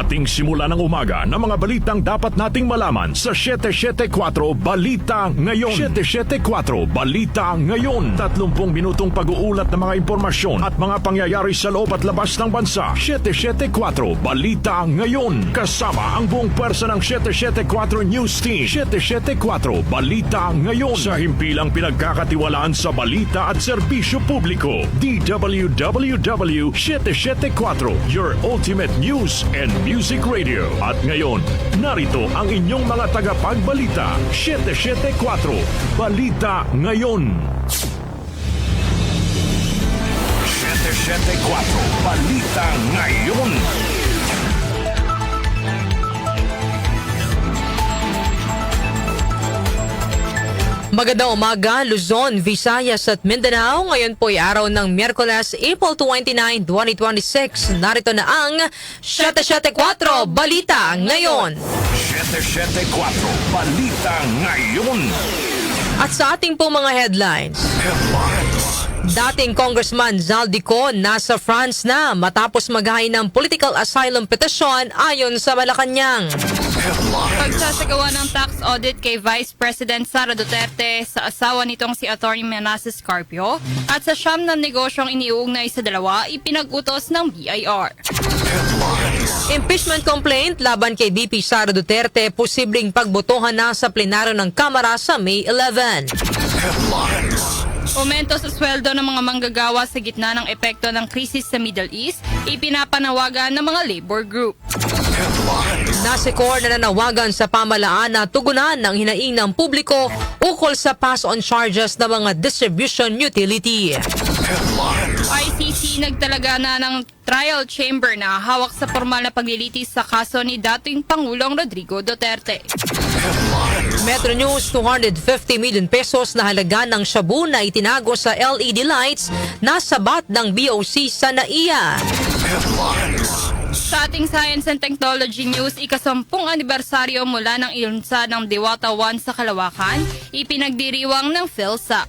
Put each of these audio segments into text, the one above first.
Ating simula ng umaga ng mga balitang dapat nating malaman sa 774 Balita Ngayon. 774 Balita Ngayon. 30 minutong pag-uulat ng mga impormasyon at mga pangyayari sa loob at labas ng bansa. 774 Balita Ngayon. Kasama ang buong pwersa ng 774 News Team. 774 Balita Ngayon. Sa himpilang pinagkakatiwalaan sa balita at serbisyo publiko. DWWW 774, your ultimate news and music radio. At ngayon, narito ang inyong mga tagapagbalita. 774 Balita Ngayon. 774 Balita Ngayon. Magandang umaga, Luzon, Visayas at Mindanao. Ngayon po ay araw ng Miyerkules, April 29, 2026. Narito na ang 774 Balita Ngayon. 774 Balita Ngayon. At sa ating po mga headlines. Dating Congressman Zaldico nasa France na matapos maghain ng political asylum petition ayon sa Malacanang. Pagsasagawa ng tax audit kay Vice President Sara Duterte sa asawa nitong si Atty. Manasseh Carpio at sa siyam na negosyong iniuugnay sa dalawa ipinag-utos ng BIR. Impeachment complaint laban kay VP Sara Duterte posibleng pagbotohan na sa plenaryo ng Kamara sa May 11. Aumento sa sweldo ng mga manggagawa sa gitna ng epekto ng krisis sa Middle East, ipinapanawagan ng mga labor group. Nasikor na nanawagan sa pamalaan na tugunan ng hinaing ng publiko ukol sa pass-on charges ng mga distribution utility. ICC nagtalaga na ng trial chamber na hawak sa formal na paglilitis sa kaso ni dating Pangulong Rodrigo Duterte. Metro News, 250 million pesos na halaga ng shabu na itinago sa LED lights na sabat ng BOC sa NAIA. Sa ating Science and Technology News, ika-10 anibersaryo mula ng ilunsad ng Diwata 1 sa Kalawakan, ipinagdiriwang ng PhilSA.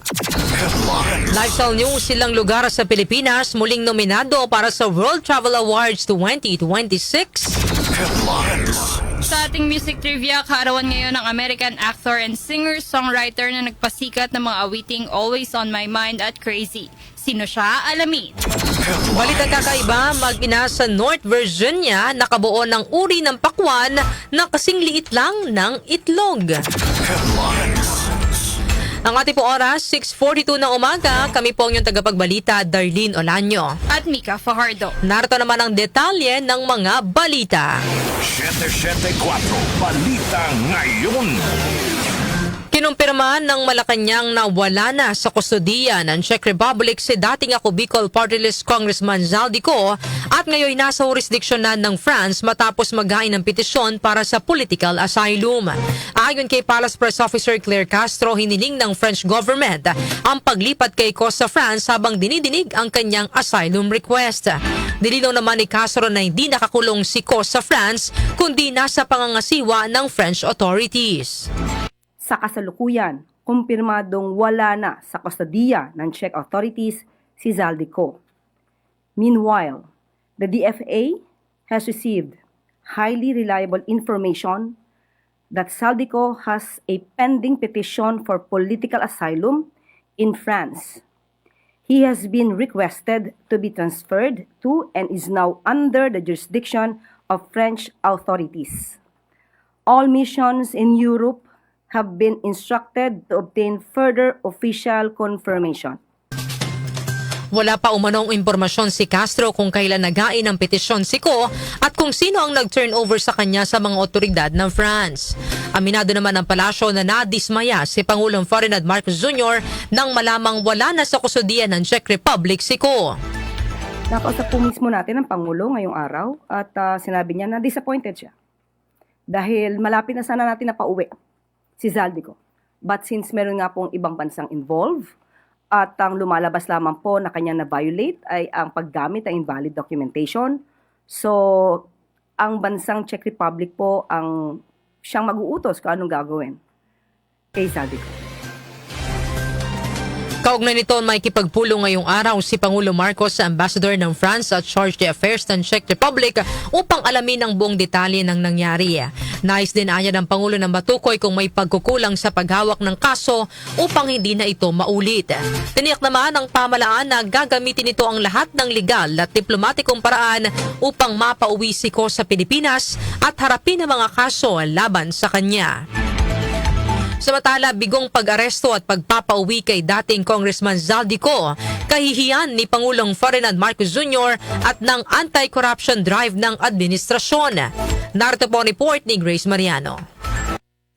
Lifestyle News, silang lugar sa Pilipinas muling nominado para sa World Travel Awards 2026. Sa ating music trivia, kaarawan ngayon ng American actor and singer-songwriter na nagpasikat ng mga awiting Always on My Mind at Crazy. Sino siya? Alamin. Balita kakaiba, mag-ina sa North Virginia nakabuo ng uri ng pakwan na kasing liit lang ng itlog. Ang ating po oras, 6:42 ng umaga. Kami po ang inyong tagapagbalita, Darlene Olanyo. At Mika Fajardo. Narito naman ang detalye ng mga balita. 774 Balita Ngayon. Kinumpirma ng Malacanang na wala na sa kustodiya ng Czech Republic si dating ako Bicol Party List Congressman Zaldico at ngayon nasa jurisdiksyon na ng France matapos maghain ng petisyon para sa political asylum. Ayon kay Palace Press Officer Claire Castro, hiniling ng French government ang paglipat kay Cos sa France habang dinidinig ang kanyang asylum request. Nilinaw naman ni Castro na hindi nakakulong si Cos sa France kundi nasa pangangasiwa ng French authorities. Sa kasalukuyan, kumpirmadong wala na sa kustodiya ng Czech authorities si Zaldico. Meanwhile, the DFA has received highly reliable information that Zaldico has a pending petition for political asylum in France. He has been requested to be transferred to and is now under the jurisdiction of French authorities. All missions in Europe have been instructed to obtain further official confirmation. Wala pa umanong impormasyon si Castro kung kailan naghain ng petisyon si Ko at kung sino ang nag-turnover sa kanya sa mga otoridad ng France. Aminado naman ng palasyo na nadismaya si Pangulong Ferdinand Marcos Jr. nang malamang wala na sa kustodiya ng Czech Republic si Ko. Nakausap po mismo natin ang Pangulo ngayong araw at sinabi niya na disappointed siya. Dahil malapit na sana natin na pauwi si Zaldico. But since meron nga pong ibang bansang involved at ang lumalabas lamang po na kanya na-violate ay ang paggamit ng invalid documentation. So, ang bansang Czech Republic po ang siyang mag-uutos kung anong gagawin kay Zaldico. Kaugnay nito, may kipagpulong ngayong araw si Pangulo Marcos sa ambassador ng France at Charge d'Affaires ng Czech Republic upang alamin ang buong detalye ng nangyari. Nais din anya ng Pangulo na matukoy kung may pagkukulang sa paghawak ng kaso upang hindi na ito maulit. Tiniyak naman ng pamalaan na gagamitin ito ang lahat ng legal at diplomatikong paraan upang mapauwi si Ko sa Pilipinas at harapin ang mga kaso laban sa kanya. Samantala, bigong pag-aresto at pagpapauwi kay dating Congressman Zaldico, kahihiyan ni Pangulong Ferdinand Marcos Jr. at ng anti-corruption drive ng administrasyon. Narito po ang report ni Grace Mariano.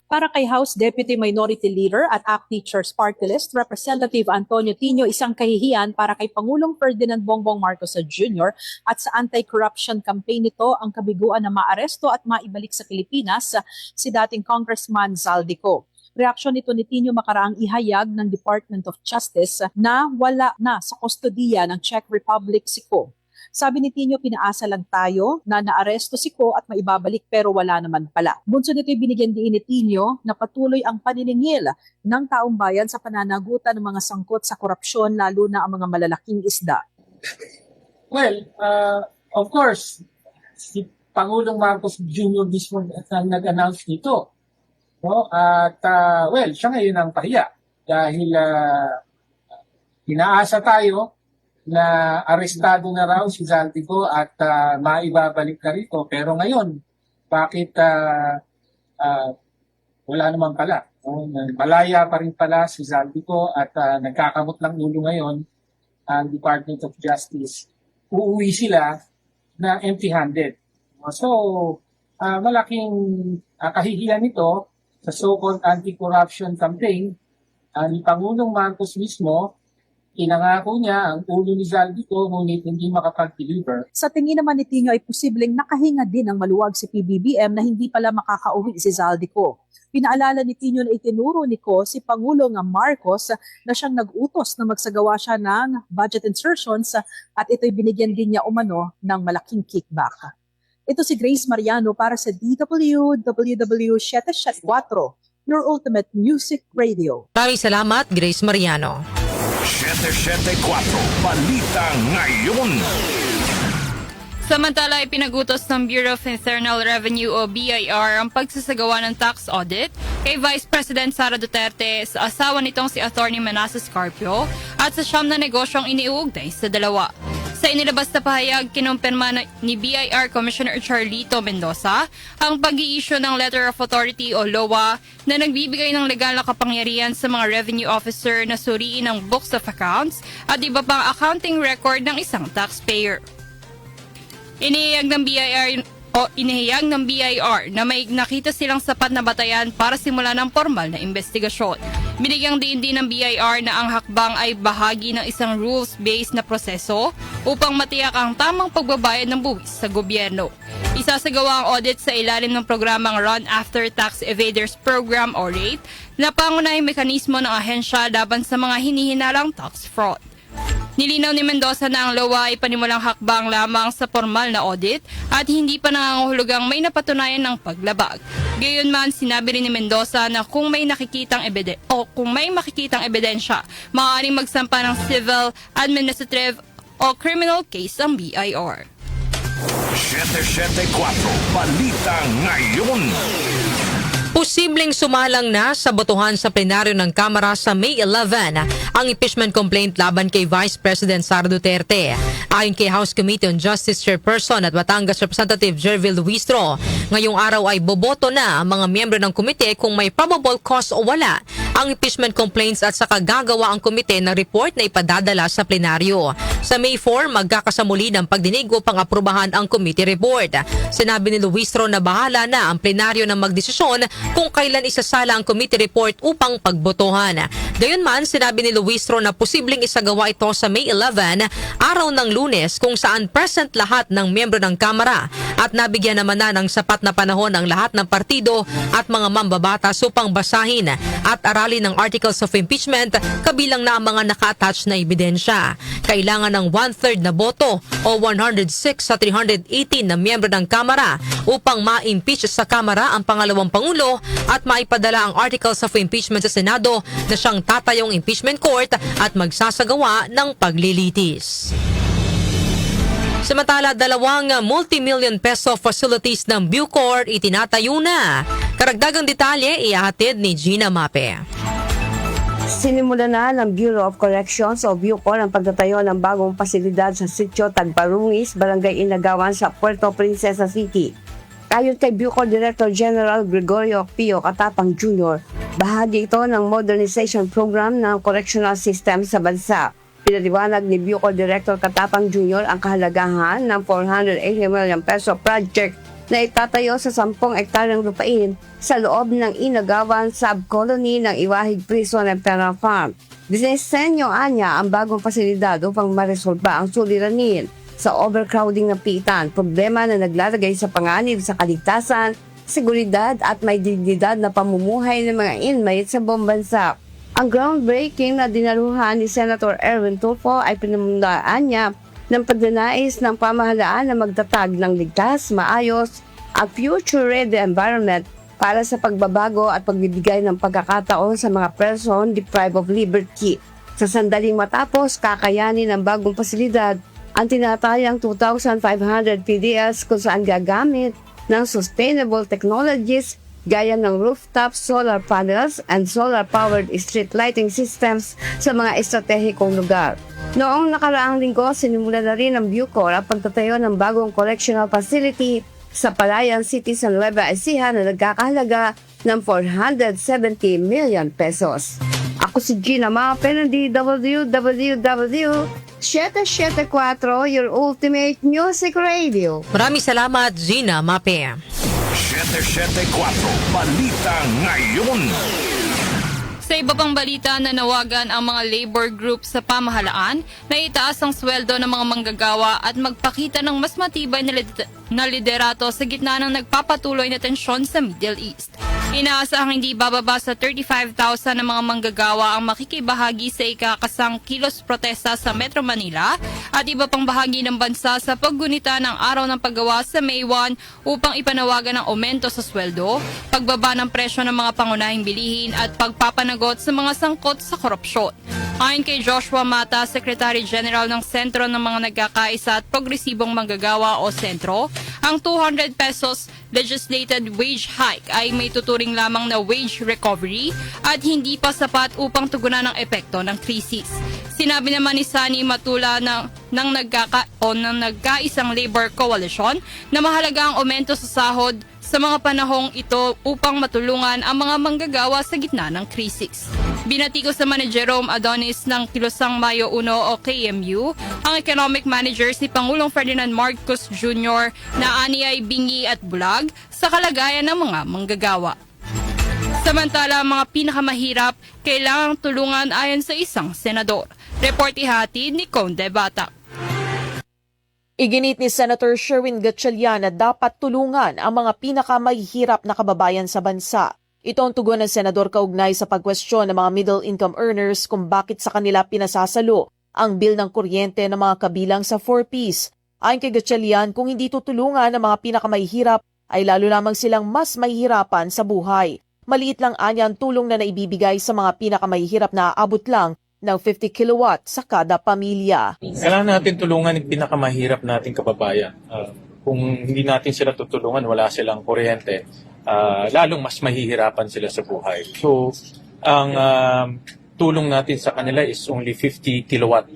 Para kay House Deputy Minority Leader at ACT Teachers Party List, Representative Antonio Tino, isang kahihiyan para kay Pangulong Ferdinand Bongbong Marcos Jr. at sa anti-corruption campaign nito ang kabiguan na maaresto at maibalik sa Pilipinas si dating Congressman Zaldico. Reaksyon nito ni Tino makaraang ihayag ng Department of Justice na wala na sa kustodiya ng Czech Republic si Ko. Sabi ni Tino, pinaasa lang tayo na naaresto si Ko at maibabalik pero wala naman pala. Bunso nito'y binigyan din ni Tino na patuloy ang paniningil ng taong bayan sa pananagutan ng mga sangkot sa korupsyon lalo na ang mga malalaking isda. Well, of course, si Pangulong Marcos Jr. mismo ang nag-announce nito. No? At well, siya ngayon ang pahiya dahil inaasa tayo na arestado na raw si Zaldico at maibabalik na rito. Pero ngayon, bakit wala naman pala? No? Malaya pa rin pala si Zaldico at nagkakamot ng ulo ngayon ang Department of Justice. Uuwi sila na empty-handed. So, malaking kahihiyan nito sa so-called anti-corruption campaign ni Pangulong Marcos mismo. Inangako niya ang ulo ni Zaldico ngunit hindi makapag-deliver. Sa tingin naman ni Tino ay posibleng nakahinga din ng maluwag si PBBM na hindi pala makakauwi si Zaldico. Pinaalala ni Tino na itinuro ni Ko si Pangulong Marcos na siyang nag-utos na magsagawa siya ng budget insertions at ito'y binigyan din niya umano ng malaking kickback. Ito si Grace Mariano para sa DWWW 774, your ultimate music radio. Maraming salamat, Grace Mariano. 774 Balita Ngayon. Samantala, ipinagutos ng Bureau of Internal Revenue o BIR ang pagsasagawa ng tax audit kay Vice President Sara Duterte sa asawa nitong si Atty. Manasseh Carpio at sa siyam na negosyong iniuugnay sa dalawa. Sa inilabas na pahayag, kinumpirma ni BIR Commissioner Charlito Mendoza ang pag-i-issue ng Letter of Authority o LOA na nagbibigay ng legal na kapangyarihan sa mga revenue officer na suriin ang books of accounts at iba pang accounting record ng isang taxpayer. Inihayag ng BIR na may nakita silang sapat na batayan para simulan ng formal na investigasyon. Binigyang diin din ng BIR na ang hakbang ay bahagi ng isang rules-based na proseso upang matiyak ang tamang pagbabayad ng buwis sa gobyerno. Isasagawa ang audit sa ilalim ng programang Run After Tax Evaders Program o RATE na pangunahing mekanismo ng ahensya laban sa mga hinihinalang tax fraud. Nilinaw ni Mendoza na ang LOA ay panimulang hakbang lamang sa formal na audit at hindi pa nangangahulugang may napatunayan ng paglabag. Gayunman, sinabi rin ni Mendoza na kung may makikitang ebidensya, maaaring magsampa ng civil, administrative o criminal case ang BIR. 774 Balita Ngayon. Posibleng sumalang na sa botohan sa plenaryo ng Kamara sa May 11 ang impeachment complaint laban kay Vice President Sara Duterte. Ayon kay House Committee on Justice Chairperson at Batangas Representative Jervil Luistro, ngayong araw ay boboto na ang mga miyembro ng komite kung may probable cause o wala ang impeachment complaints at saka gagawa ang komite ng report na ipadadala sa plenaryo. Sa May 4, magkakasamuli ng pagdinig upang aprubahan ang committee report. Sinabi ni Luistro na bahala na ang plenaryo na magdesisyon kung kailan isasala ang committee report upang pagbotohan. Gayunman, sinabi ni Luistro na posibleng isagawa ito sa May 11, araw ng Lunes, kung saan present lahat ng miyembro ng Kamara at nabigyan naman na ng sapat na panahon ang lahat ng partido at mga mambabatas upang basahin at aralin pagsasali ng articles of impeachment kabilang na ang mga naka-attach na ebidensya. Kailangan ng 1/3 na boto o 106 sa 318 na miyembro ng Kamara upang ma-impeach sa Kamara ang pangalawang Pangulo at maipadala ang articles of impeachment sa Senado na siyang tatayong impeachment court at magsasagawa ng paglilitis. Samantala, 2 multi-million peso facilities ng Bucor itinatayo na. Karagdagang detalye ihahatid ni Gina Mape. Sinimula na ng Bureau of Corrections o Bucor ang pagtatayo ng bagong pasilidad sa Sitio Tagbarungis, Barangay Inagawan sa Puerto Princesa City. Ayon kay Bucor Director General Gregorio Pio Katapang Jr., bahagi ito ng modernization program ng correctional system sa bansa. Pinaliwanag ni Bucor Director Katapang Jr. ang kahalagahan ng 480 million peso project na itatayo sa 10 ektaryang lupain sa loob ng Inagawan Sub-Colony ng Iwahig Prison and Penal Farm. Dinisenyo anya ang bagong pasilidad upang maresolba ang suliranin sa overcrowding ng pitan, problema na naglalagay sa panganib sa kaligtasan, seguridad at may dignidad na pamumuhay ng mga inmates sa buong bansa. Ang groundbreaking na dinaruhan ni Senator Erwin Tulfo ay pinamundaan niya ng pagnanais ng pamahalaan na magtatag ng ligtas, maayos at future-ready environment para sa pagbabago at pagbibigay ng pagkakataon sa mga person deprived of liberty. Sa sandaling matapos, kakayanin ng bagong pasilidad ang tinatayang 2,500 PDS kung saan gagamit ng sustainable technologies gaya ng rooftop solar panels and solar-powered street lighting systems sa mga estratehikong lugar. Noong nakaraang linggo, sinimula na rin ng Bucor ang pagtatayo ng bagong correctional facility sa Palayan City sa Nueva Ecija na nagkakahalaga ng 470 million pesos. Ako si Gina Mape ng DWWW 774, your ultimate music radio. Maraming salamat, Gina Mape. 774 Balita Ngayon. Sa iba pang balita, nanawagan ang mga labor groups sa pamahalaan na itaas ang sweldo ng mga manggagawa at magpakita ng mas matibay na liderato sa gitna ng nagpapatuloy na tensyon sa Middle East. Inaasahang hindi bababa sa 35,000 ng mga manggagawa ang makikibahagi sa ikakasang kilos protesta sa Metro Manila at iba pang bahagi ng bansa sa paggunita ng araw ng paggawa sa May 1 upang ipanawagan ng aumento sa sweldo, pagbaba ng presyo ng mga pangunahing bilihin at pagpapanagot sa mga sangkot sa korupsyon. Ayon kay Joshua Mata, Secretary General ng Sentro ng mga Nagkakaisa at Progresibong Manggagawa o Sentro, ang 200 pesos legislated wage hike ay may tuturing lamang na wage recovery at hindi pa sapat upang tugunan ang epekto ng krisis. Sinabi naman ni Sani Matula ng Nagkaisang Labor Coalition na mahalaga ang aumento sa sahod sa mga panahong ito upang matulungan ang mga manggagawa sa gitna ng krisis. Binatikos naman ni Jerome Adonis ng Kilosang Mayo 1 o KMU, ang economic manager si Pangulong Ferdinand Marcos Jr. na aniyay bingi at bulag sa kalagayan ng mga manggagawa. Samantala, ang mga pinakamahirap kailangang tulungan ayon sa isang senador. Report ihatid ni Conde Bata. Iginit ni Senator Sherwin Gatchalian na dapat tulungan ang mga pinakamahihirap na kababayan sa bansa. Ito ang tugon ng senador kaugnay sa pagkwestiyon ng mga middle-income earners kung bakit sa kanila pinasasalo ang bill ng kuryente ng mga kabilang sa 4Ps. Ayon kay Gatchalian, kung hindi tutulungan ang mga pinakamahihirap, ay lalo lamang silang mas mahihirapan sa buhay. Maliit lang anya ang tulong na naibibigay sa mga pinakamahihirap na aabot lang ng 50 kilowatt sa kada pamilya. Kailangan natin tulungan yung pinakamahirap nating kababayan. Kung hindi natin sila tutulungan, wala silang kuryente, lalong mas mahihirapan sila sa buhay. So, ang tulong natin sa kanila is only 50 kilowatt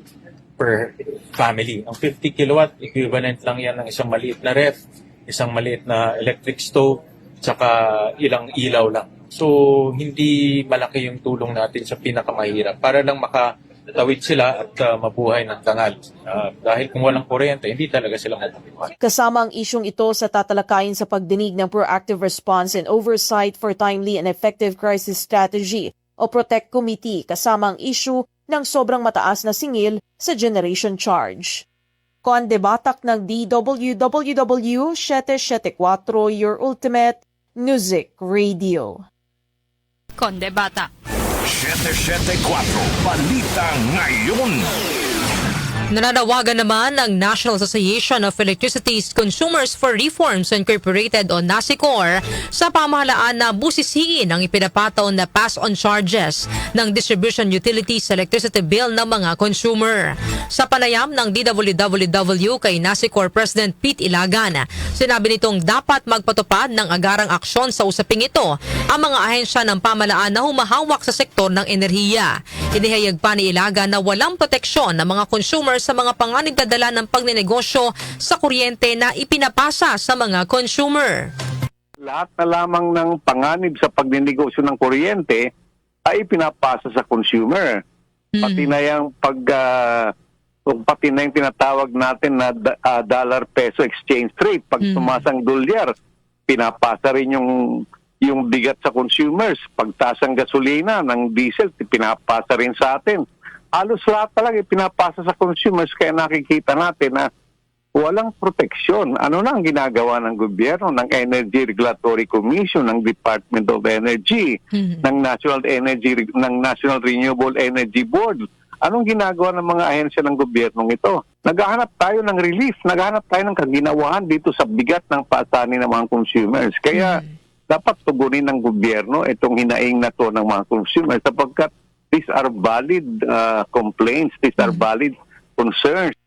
per family. Ang 50 kilowatt, equivalent lang yan ng isang maliit na ref, isang maliit na electric stove, saka ilang ilaw lang. So, hindi malaki yung tulong natin sa pinakamahirap para lang makatawid sila at mabuhay ng dangal. Dahil kung walang kuryente, hindi talaga sila mabubuhay. Kasama ang isyong ito sa tatalakayin sa pagdinig ng Proactive Response and Oversight for Timely and Effective Crisis Strategy o PROTECT Committee, kasama ang issue ng sobrang mataas na singil sa generation charge. Conde Batak ng DWWW 774, your ultimate music radio. Conde Bata. 774 Balita Ngayon. Nananawagan naman ng National Association of Electricity Consumers for Reforms Incorporated o NASICOR sa pamahalaan na busisiin ang ipinapataon na pass-on charges ng distribution utilities sa electricity bill ng mga consumer. Sa panayam ng DWWW kay NASICOR President Pete Ilagan, sinabi nitong dapat magpatupad ng agarang aksyon sa usaping ito ang mga ahensya ng pamahalaan na humahawak sa sektor ng enerhiya. Inihayag pa ni Ilagan na walang proteksyon ng mga consumer sa mga panganigdadala ng pagnenegosyo sa kuryente na ipinapasa sa mga consumer. Lahat na lamang ng panganib sa pagnenegosyo ng kuryente ay pinapasa sa consumer. Pati na yung pati na yung tinatawag natin na dollar-peso exchange rate. Pag tumasang dolyar, pinapasa rin yung bigat sa consumers. Pagtasang gasolina ng diesel, pinapasa rin sa atin. Halos lahat talaga pinapasa sa consumers, kaya nakikita natin na walang proteksyon. Ano na ang ginagawa ng gobyerno, ng Energy Regulatory Commission, ng Department of Energy, ng National Renewable Energy Board? Anong ginagawa ng mga ahensya ng gobyernong ito? Naghahanap tayo ng relief, naghahanap tayo ng kaginawahan dito sa bigat ng pasanin ng mga consumers. Kaya dapat tugunin ng gobyerno itong hinaing na to ng mga consumers sapagkat these are valid complaints, these are valid concerns.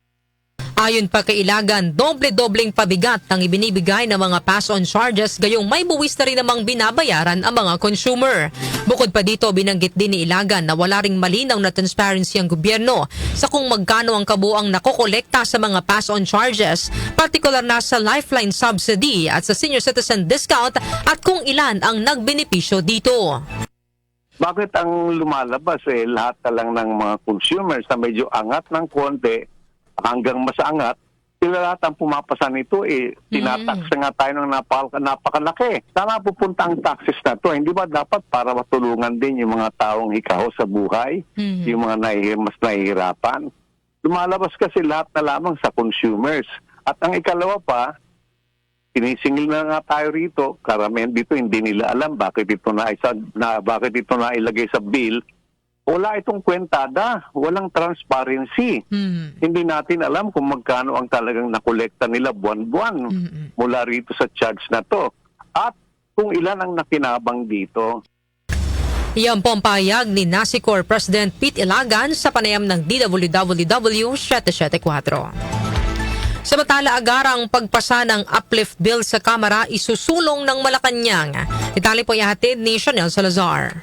Ayon pa kay Ilagan, doble-dobleng pabigat ang ibinibigay ng mga pass-on charges gayong may buwis na rin namang binabayaran ang mga consumer. Bukod pa dito, binanggit din ni Ilagan na wala ring malinaw na transparency ang gobyerno sa kung magkano ang kabuang nakokolekta sa mga pass-on charges, partikular na sa lifeline subsidy at sa senior citizen discount at kung ilan ang nagbenepisyo dito. Bakit ang lumalabas lahat na lang ng mga consumers na medyo angat ng konti hanggang mas angat, sila lahat ang pumapasa nito tinatax na nga tayo ng napakalaki. Saan pupunta ang taxes na to? Hindi ba dapat para matulungan din yung mga taong hikaho sa buhay, yung mga mas nahihirapan? Lumalabas kasi lahat na lamang sa consumers. At ang ikalawa pa, sinisingil na nga tayo rito, karamihan dito hindi nila alam bakit ito nailagay sa bill. Wala itong kwentada, walang transparency. Hindi natin alam kung magkano ang talagang nakolekta nila buwan-buwan mula rito sa charge na to. At kung ilan ang nakinabang dito. Iyan po ang pahayag ni NASICOR President Pete Ilagan sa panayam ng DWWW 774. Samantala, agarang pagpasa ng uplift bill sa Kamara isusulong ng Malacanang. Itali po ihatid ni Chanel Salazar.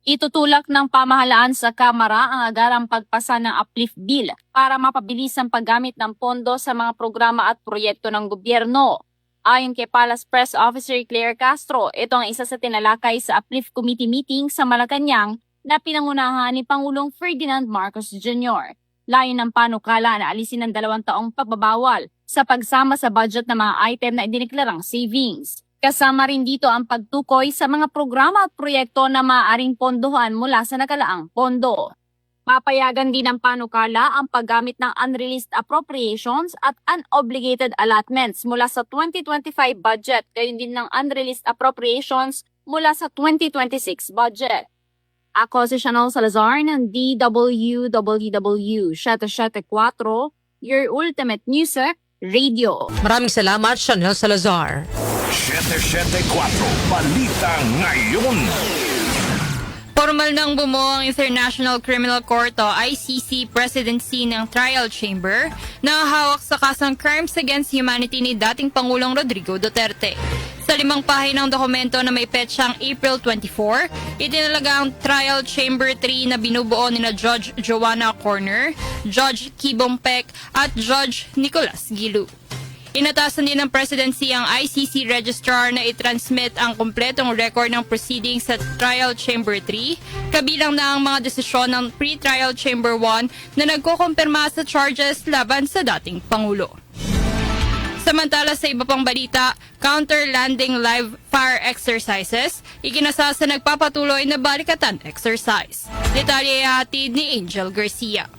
Itutulak ng pamahalaan sa Kamara ang agarang pagpasa ng uplift bill para mapabilis ang paggamit ng pondo sa mga programa at proyekto ng gobyerno. Ayon kay Palace Press Officer Claire Castro, ito ang isa sa tinalakay sa uplift committee meeting sa Malacanang na pinangunahan ni Pangulong Ferdinand Marcos Jr. Layon ng panukala na alisin ng 2 taong pagbabawal sa pagsama sa budget ng mga item na idineklarang savings. Kasama rin dito ang pagtukoy sa mga programa at proyekto na maaaring pondohan mula sa nakalaang pondo. Papayagan din ng panukala ang paggamit ng unreleased appropriations at unobligated allotments mula sa 2025 budget, gayon din ng unreleased appropriations mula sa 2026 budget. Ako si Chanel Salazar ng DWWW 774, your ultimate music radio. Maraming salamat, Chanel Salazar. 774 Balita Ngayon. Formal nang bumuo ang International Criminal Court o ICC presidency ng trial chamber na hawak sa kasang crimes against humanity ni dating Pangulong Rodrigo Duterte. Sa 5 pahinang dokumento na may petsang April 24, itinalaga ang Trial Chamber 3 na binubuo nina Judge Joanna Corner, Judge Kibong Peck at Judge Nicolas Gilu. Inatasan din ng presidency ang ICC Registrar na i-transmit ang kumpletong record ng proceedings sa Trial Chamber 3, kabilang na ang mga desisyon ng Pre-Trial Chamber 1 na nagkukumpirma sa charges laban sa dating Pangulo. Samantala sa iba pang balita, counter-landing live fire exercises, iginasa sa nagpapatuloy na balikatan exercise. Detalye hatid ni Angel Garcia.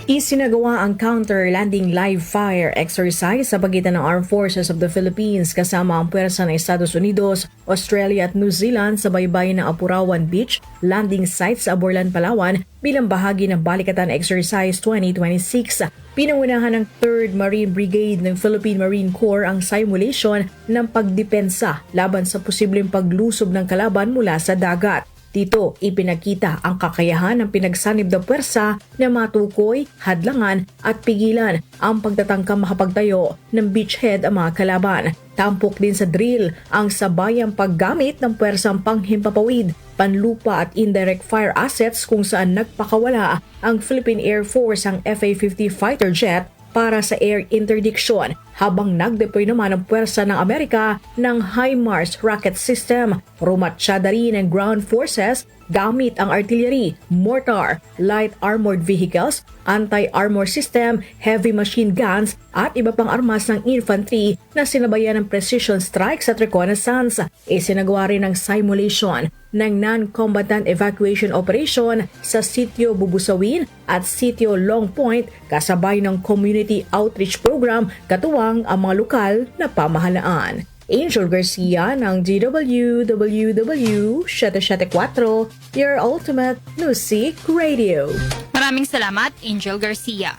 Isinagawa ang counter-landing live fire exercise sa pagitan ng Armed Forces of the Philippines kasama ang puwersa ng Estados Unidos, Australia at New Zealand sa baybayin ng Apurawan Beach landing site sa Aborlan, Palawan bilang bahagi ng Balikatan Exercise 2026. Pinangunahan ng 3rd Marine Brigade ng Philippine Marine Corps ang simulation ng pagdepensa laban sa posibleng paglusob ng kalaban mula sa dagat. Dito, ipinakita ang kakayahan ng pinagsanib na puwersa na matukoy, hadlangan at pigilan ang pagtatangkang makapagtayo ng beachhead ang mga kalaban. Tampok din sa drill ang sabayang paggamit ng puwersang panghimpapawid, panlupa at indirect fire assets kung saan nagpakawala ang Philippine Air Force ang FA-50 fighter jet para sa air interdiction habang nag-deploy naman ang puwersa ng Amerika ng HIMARS rocket system. Rumatsyada rin ang ground forces gamit ang artillery, mortar, light armored vehicles, anti-armor system, heavy machine guns at iba pang armas ng infantry na sinabayan ng precision strikes at reconnaissance. Isinagawa rin ang simulation ng non-combatant evacuation operation sa Sitio Bubusawin at Sitio Long Point kasabay ng community outreach program katuwang ang mga lokal na pamahalaan. Angel Garcia ng DWWW 774, your ultimate music radio. Maraming salamat, Angel Garcia.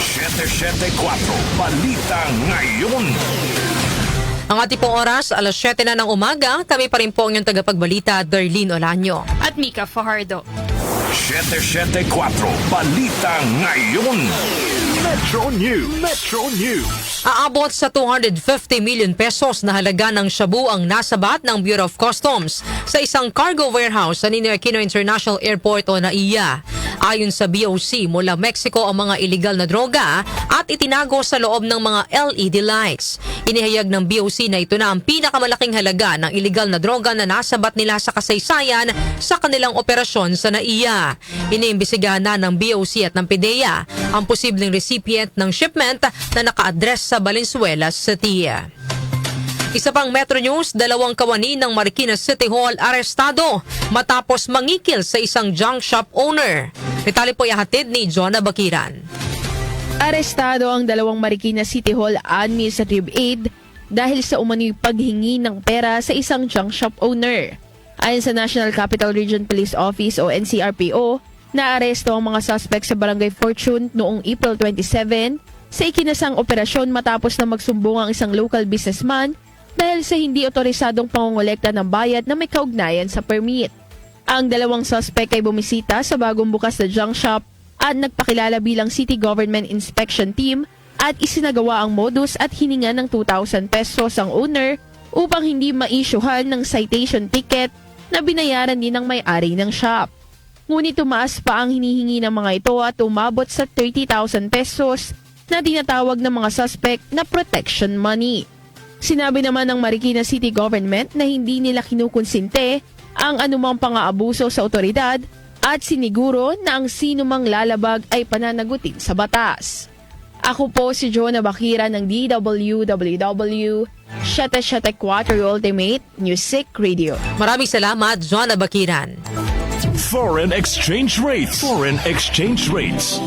774 Balita Ngayon. Ang ating pong oras, alas 7 na ng umaga, kami pa rin po ang inyong tagapagbalita, Darlene Olanyo. At Mika Fajardo. 774 Balita Ngayon. Metro News. Metro News. Aabot sa 250 million pesos na halaga ng shabu ang nasabat ng Bureau of Customs sa isang cargo warehouse sa Ninoy Aquino International Airport o NAIA. Ayon sa BOC, mula Mexico ang mga iligal na droga at itinago sa loob ng mga LED lights. Inihayag ng BOC na ito na ang pinakamalaking halaga ng iligal na droga na nasabat nila sa kasaysayan sa kanilang operasyon sa NAIA. Iniimbestigahan na ng BOC at ng PDEA ang posibleng recipient ng shipment na naka-address sa Valenzuela City. Isa pang Metro News, 2 kawani ng Marikina City Hall arestado matapos mangikil sa isang junk shop owner. Detalye po ihatid ni Jonah Bakiran. Arestado ang 2 Marikina City Hall administrative aide dahil sa umano'y paghingi ng pera sa isang junk shop owner. Ayon sa National Capital Region Police Office o NCRPO, naaresto ang mga suspect sa Barangay Fortune noong April 27 sa ikinasang operasyon matapos na magsumbong ang isang local businessman dahil sa hindi otorisadong pangongolekta ng bayad na may kaugnayan sa permit. Ang 2 suspect ay bumisita sa bagong bukas na junk shop at nagpakilala bilang City Government Inspection Team at isinagawa ang modus at hininga ng 2,000 pesos ang owner upang hindi ma-issuehan ng citation ticket na binayaran din ng may-ari ng shop. Ngunit tumaas pa ang hinihingi ng mga ito at umabot sa 30,000 pesos na tinatawag ng mga suspect na protection money. Sinabi naman ng Marikina City Government na hindi nila kinukonsinte ang anumang pang-aabuso sa otoridad at siniguro na ang sino mang lalabag ay pananagutin sa batas. Ako po si Jonah Bakira ng DWWW 774 Ultimate Music Radio. Maraming salamat, Jonah Bakiran. Foreign exchange rates. Foreign exchange rates.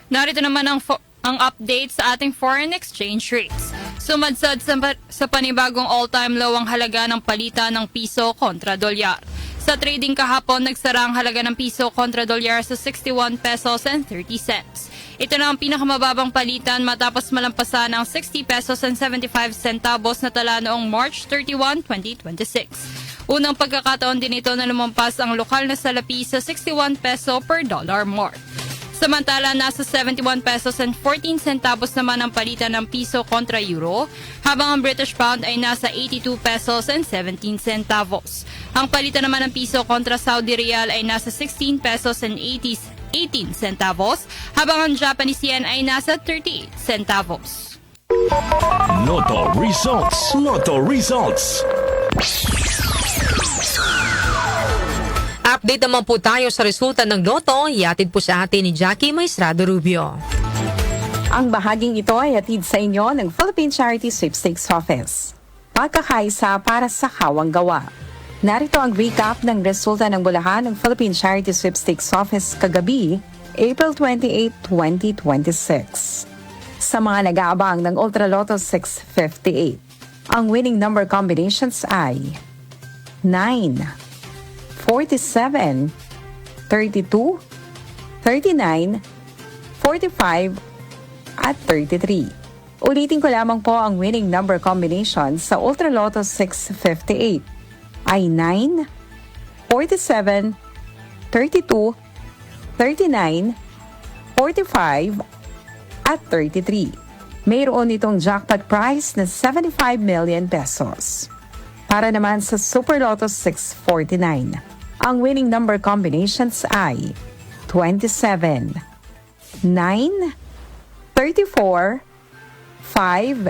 Narito naman ang update sa ating foreign exchange rates. Sumadsad sa panibagong all-time low ang halaga ng palitan ng piso kontra dolyar. Sa trading kahapon, nagsara ang halaga ng piso kontra dolyar sa 61 pesos and 30 cents. Ito na ang pinakamababang palitan matapos malampasan ang 60 pesos and 75 centavos na tala noong March 31, 2026. Unang pagkakataon din ito na lumampas ang lokal na salapi sa 61 peso per dollar mark. Samantala, nasa 71 pesos and 14 centavos naman ang palitan ng piso kontra euro, habang ang British pound ay nasa 82 pesos and 17 centavos. Ang palitan naman ng piso kontra Saudi Riyal ay nasa 16 pesos and 18 centavos, habang ang Japanese yen ay nasa 38 centavos. Lotto results. Lotto results. Update naman po tayo sa resulta ng Lotto. Iatid po sa atin ni Jackie Maestrado Rubio. Ang bahaging ito ay hatid sa inyo ng Philippine Charity Sweepstakes Office. Pagkakaisa para sa kawang gawa. Narito ang recap ng resulta ng bulahan ng Philippine Charity Sweepstakes Office kagabi, April 28, 2026. Sa mga nag-aabang ng Ultra Lotto 658, ang winning number combinations ay 9, 47, 32, 39, 45, at 33. Ulitin ko lamang po ang winning number combination sa Ultra Lotto 658 ay 9, 47, 32, 39, 45, at 33. Mayroon itong jackpot prize na 75 million pesos. Para naman sa Super Lotto 649, ang winning number combinations ay 27, 9, 34, 5,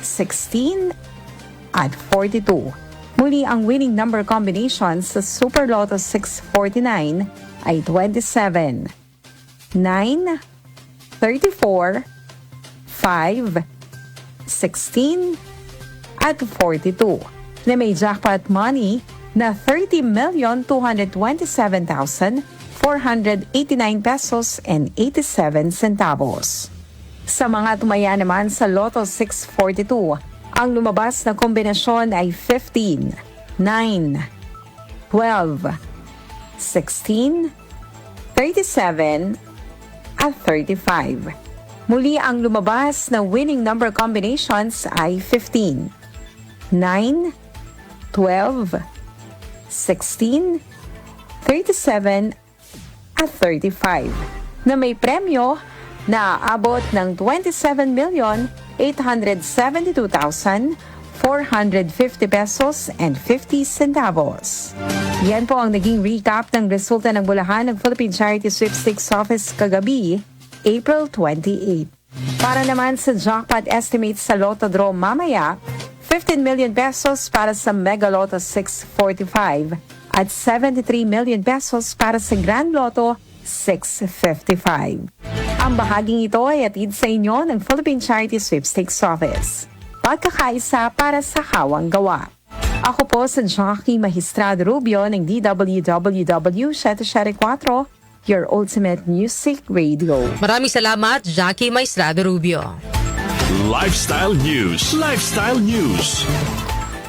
16, at 42. Muli ang winning number combinations sa Super Lotto 649 ay 27, 9, 34, 5, 16, at 42 na may jackpot money na 30,227,489 pesos and 87 centavos. Sa mga tumaya naman sa Lotto 642, ang lumabas na kombinasyon ay 15, 9, 12, 16, 37, at 35. Muli ang lumabas na winning number combinations ay 15, 9, 12, 16, 37, at 35 na may premyo na aabot ng 27,872,450 pesos and 50 centavos. Yan po ang naging recap ng resulta ng bulahan ng Philippine Charity Sweepstakes Office kagabi, April 28. Para naman sa jackpot estimate sa Lotto Draw mamaya, 15 million pesos para sa Mega Lotto 645 at 73 million pesos para sa Grand Lotto 655. Ang bahaging ito ay atid sa inyo ng Philippine Charity Sweepstakes Office. Pagkakaisa para sa hawang gawa. Ako po sa Jackie Magistrado Rubio ng DWWW 774, your ultimate music radio. Maraming salamat, Jackie Maestrado Rubio. Lifestyle News. Lifestyle News.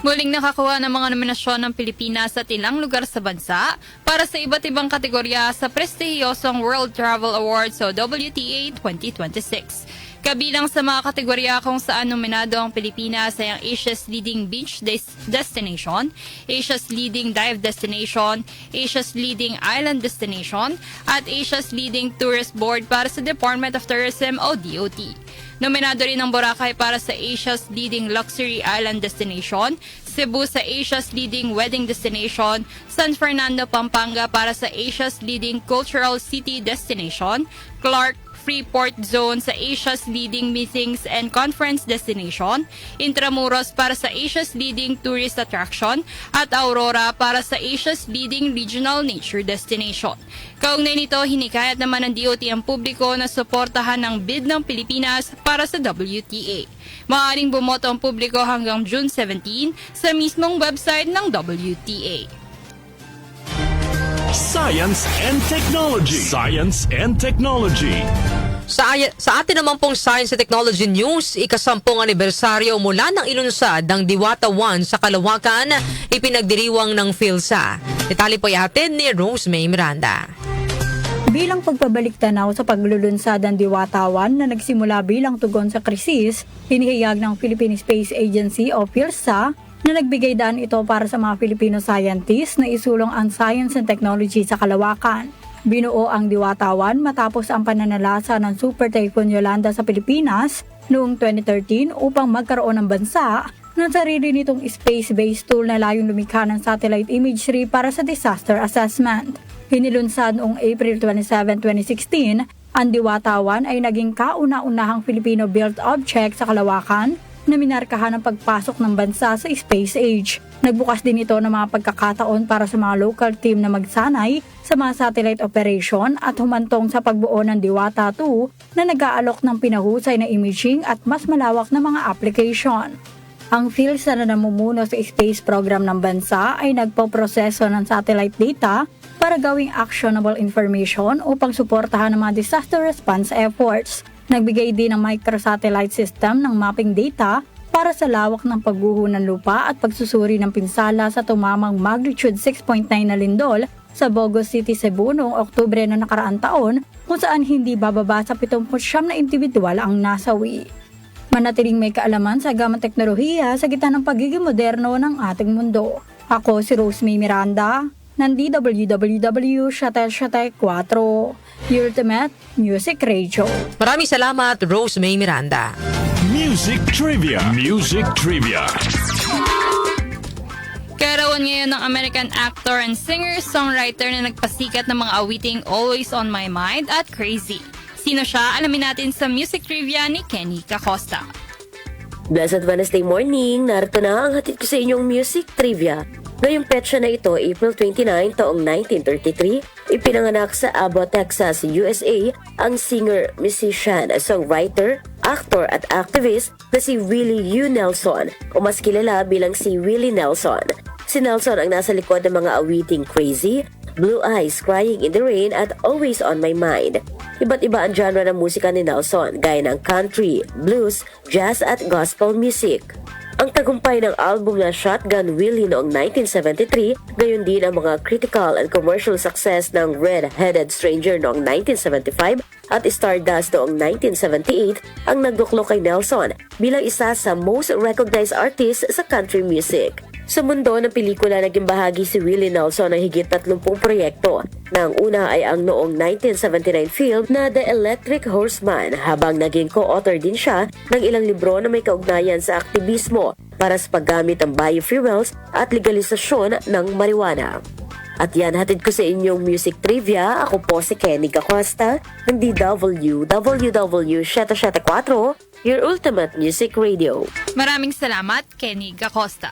Muling nakakuha ng mga nominasyon ng Pilipinas sa ilang lugar sa bansa para sa iba't ibang kategorya sa prestihiyosong World Travel Awards o WTA 2026. Kabilang sa mga kategorya kung saan nominado ang Pilipinas ay ang Asia's Leading Beach Destination, Asia's Leading Dive Destination, Asia's Leading Island Destination, at Asia's Leading Tourist Board para sa Department of Tourism o DOT. Nominado rin ang Boracay para sa Asia's Leading Luxury Island Destination, Cebu sa Asia's Leading Wedding Destination, San Fernando, Pampanga para sa Asia's Leading Cultural City Destination, Clark Freeport Zone sa Asia's Leading Meetings and Conference Destination, Intramuros para sa Asia's Leading Tourist Attraction, at Aurora para sa Asia's Leading Regional Nature Destination. Kaugnay nito, hinikayat naman ng DOT ang publiko na suportahan ang bid ng Pilipinas para sa WTA. Maaaring bumoto ang publiko hanggang June 17 sa mismong website ng WTA. Science and Technology. Science and Technology. Sa atin naman pong Science and Technology News, ika-10 anibersaryo mula ng ilunsad ng Diwata 1 sa Kalawakan, ipinagdiriwang ng PhilSA. Detalye po yatin ni Rose May Miranda. Bilang pagpabalik tanaw sa paglulunsad ng Diwata 1 na nagsimula bilang tugon sa krisis, hinihiyag ng Philippine Space Agency o PhilSA na nagbigay daan ito para sa mga Filipino scientists na isulong ang science and technology sa Kalawakan. Binuo ang Diwata 1 matapos ang pananalasa ng Super Typhoon Yolanda sa Pilipinas noong 2013 upang magkaroon ng bansa ng sarili nitong space-based tool na layong lumikha ng satellite imagery para sa disaster assessment. Hinilunsad noong April 27, 2016, ang Diwata 1 ay naging kauna-unahang Filipino-built object sa Kalawakan na minarkahan ang pagpasok ng bansa sa space age. Nagbukas din ito ng mga pagkakataon para sa mga local team na magsanay sa mga satellite operation at humantong sa pagbuo ng Diwata 2 na nag-aalok ng pinahusay na imaging at mas malawak na mga application. Ang PhilSA na namumuno sa space program ng bansa ay nagpoproseso ng satellite data para gawing actionable information upang suportahan ang mga disaster response efforts. Nagbigay din ng microsatellite system ng mapping data para sa lawak ng pagguho ng lupa at pagsusuri ng pinsala sa tumamang magnitude 6.9 na lindol sa Bogo City, Cebu noong Oktubre na nakaraang taon, kung saan hindi bababa sa 79 na individual ang nasawi. Manatiling may kaalaman sa gamang teknolohiya sa gitna ng pagiging moderno ng ating mundo. Ako si Rosemary Miranda ng DWWW Shuttle 4, Ultimate Music Radio. Maraming salamat, Rosemary Miranda. Music Trivia. Music Trivia. Karawan ngayon ng American actor and singer-songwriter na nagpasikat ng mga awiting Always on My Mind at Crazy. Sino siya? Alamin natin sa Music Trivia ni Kenny Cacosta. Blessed Wednesday morning, narito na ang hatid ko sa inyong Music Trivia. Ngayong petsa na ito, April 29, taong 1933, ipinanganak sa Abbott, Texas, USA, ang singer, musician, songwriter, actor at activist na si Willie U. Nelson o mas kilala bilang si Willie Nelson. Si Nelson ang nasa likod ng mga awiting Crazy, Blue Eyes, Crying in the Rain at Always on My Mind. Iba't iba ang genre ng musika ni Nelson gaya ng country, blues, jazz at gospel music. Ang tagumpay ng album na Shotgun Willie noong 1973, gayon din ang mga critical and commercial success ng Red-Headed Stranger noong 1975 at Stardust noong 1978 ang nagduklo kay Nelson bilang isa sa most recognized artists sa country music. Sa mundo ng pelikula, naging bahagi si Willie Nelson ng higit 30 proyekto. Na ang una ay ang noong 1979 film na The Electric Horseman, habang naging co-author din siya ng ilang libro na may kaugnayan sa aktivismo para sa paggamit ng biofuels at legalisasyon ng marijuana. At yan, hatid ko sa inyong Music Trivia. Ako po si Kenny Cacosta ng DWWW 774, your ultimate music radio. Maraming salamat, Kenny Cacosta.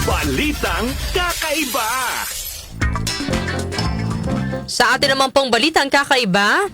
Balitang Kakaiba. Sa atin naman pong balitang kakaiba,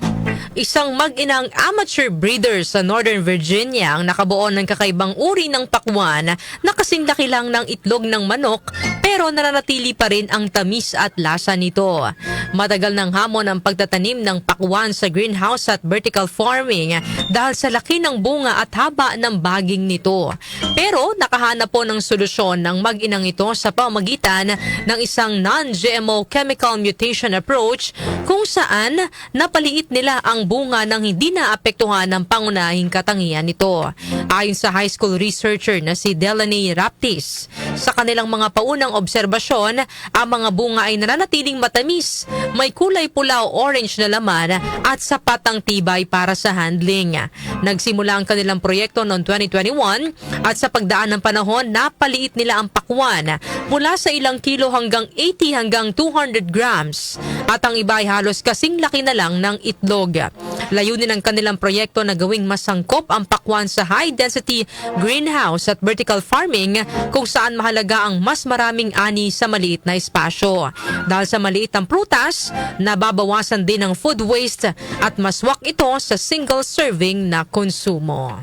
isang mag-inang amateur breeder sa Northern Virginia ang nakabuo ng kakaibang uri ng pakwan na kasing laki lang ng itlog ng manok pero nananatili pa rin ang tamis at lasa nito. Matagal ng hamon ang pagtatanim ng pakwan sa greenhouse at vertical farming dahil sa laki ng bunga at haba ng baging nito. Pero nakahanap po ng solusyon ng mag-inang ito sa pamagitan ng isang non-GMO chemical mutation approach kung saan napaliit nila ang bunga nang hindi naapektuhan ng pangunahing katangian nito. Ayon sa high school researcher na si Delaney Raptis, sa kanilang mga paunang obserbasyon, ang mga bunga ay nananatiling matamis, may kulay pula o orange na laman at sapat ang tibay para sa handling. Nagsimula ang kanilang proyekto noong 2021 at sa pagdaan ng panahon, napaliit nila ang pakwan mula sa ilang kilo hanggang 80 hanggang 200 grams at ang iba ay halos kasing laki na lang ng itlog. Layunin ng kanilang proyekto na gawing masangkop ang pakwan sa high-density greenhouse at vertical farming kung saan mahalaga ang mas maraming ani sa maliit na espasyo. Dahil sa maliit ang prutas, nababawasan din ang food waste at maswak ito sa single serving na konsumo.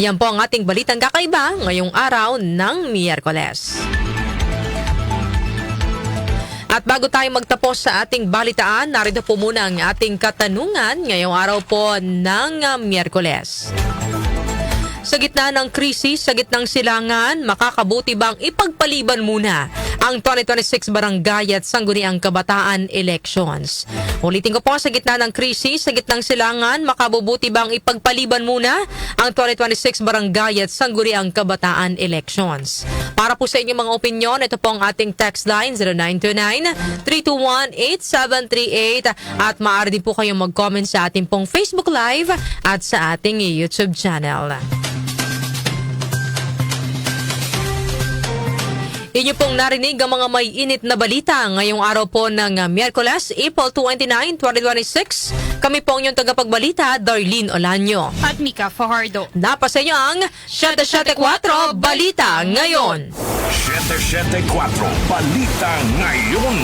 Yan po ang ating balitang kakaiba ngayong araw ng Miyerkules. At bago tayo magtapos sa ating balitaan, narito po muna ang ating katanungan ngayong araw po ng Miyerkules. Sa gitna ng krisis, sa gitnang silangan, makakabuti bang ipagpaliban muna ang 2026 Barangay at Sangguniang Kabataan Elections? Ulitin ko po, sa gitna ng krisis, sa gitnang silangan, makabubuti bang ipagpaliban muna ang 2026 Barangay at Sangguniang Kabataan Elections? Para po sa inyong mga opinyon, ito po ang ating text line 0929-321-8738 at maaari din po kayong mag-comment sa ating pong Facebook Live at sa ating YouTube channel. Inyo pong narinig ang mga may init na balita ngayong araw po ng Miyerkules, April 29, 2026. Kami po ang inyong tagapagbalita, Darlene Olanyo. At Mika Fajardo. Napasa inyo ang 774 Balita Ngayon. 774 Balita Ngayon.